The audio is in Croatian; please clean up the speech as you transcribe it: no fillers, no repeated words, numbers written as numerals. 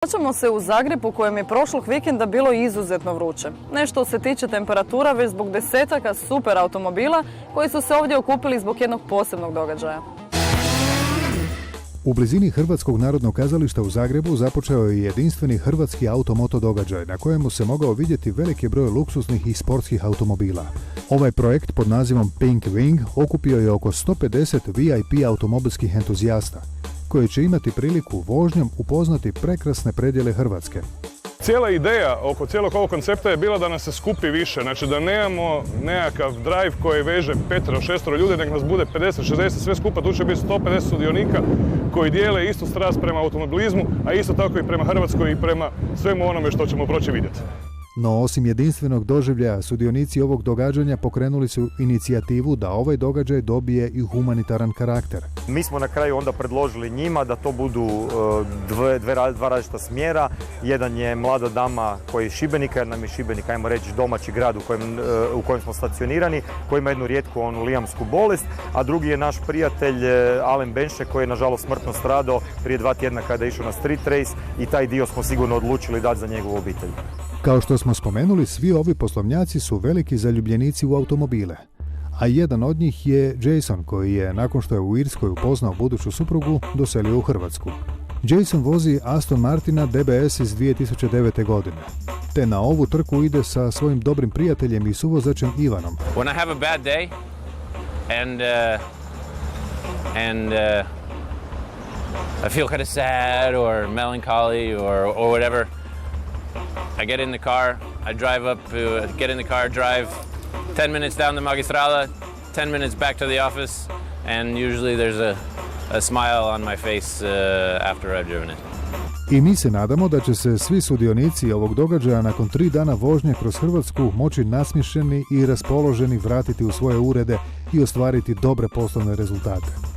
Vraćamo se u Zagreb u kojem je prošlog vikenda bilo izuzetno vruće. Ne što se tiče temperatura, već zbog desetaka super automobila koji su se ovdje okupili zbog jednog posebnog događaja. U blizini Hrvatskog narodnog kazališta u Zagrebu započeo je jedinstveni hrvatski automoto događaj na kojemu se mogao vidjeti veliki broj luksuznih i sportskih automobila. Ovaj projekt pod nazivom Pink Wing okupio je oko 150 VIP automobilskih entuzijasta koji će imati priliku vožnjom upoznati prekrasne predjele Hrvatske. Cijela ideja oko cijelog ovog koncepta je bila da nas se skupi više, znači da nemamo nekakav drive koji veže 5-6 ljudi, nego nas bude 50-60, sve skupa tu će biti 150 sudionika koji dijele istu strast prema automobilizmu, a isto tako i prema Hrvatskoj i prema svemu onome što ćemo proći vidjeti. No, osim jedinstvenog doživljaja, sudionici ovog događanja pokrenuli su inicijativu da ovaj događaj dobije i humanitaran karakter. Mi smo na kraju onda predložili njima da to budu dva različita smjera. Jedan je mlada dama koji je iz Šibenika, jer nam je Šibenik, ajmo reći, domaći grad u kojem smo stacionirani, koji ima jednu rijetku lijamsku bolest, a drugi je naš prijatelj Alen Benše koji je nažalost smrtno stradao prije 2 tjedna kada je išao na street race i taj dio smo sigurno odlučili dati za njegovu obitelj. Kao što smo spomenuli, svi ovi poslovnjaci su veliki zaljubljenici u automobile. A jedan od njih je Jason, koji je, nakon što je u Irskoj upoznao buduću suprugu, doselio u Hrvatsku. Jason vozi Aston Martina DBS iz 2009. godine. Te na ovu trku ide sa svojim dobrim prijateljem i suvozačem Ivanom. When I have a bad day and I feel kind of sad or melancholy or whatever, I get in the car, I drive up, get in the car, drive 10 minutes down the Magistrala, 10 minutes back to the office, and usually there's a smile on my face after I've driven it. I mi se nadamo da će se svi sudionici ovog događaja nakon 3 dana vožnje kroz Hrvatsku moći nasmiješeni i raspoloženi vratiti u svoje urede i ostvariti dobre poslovne rezultate.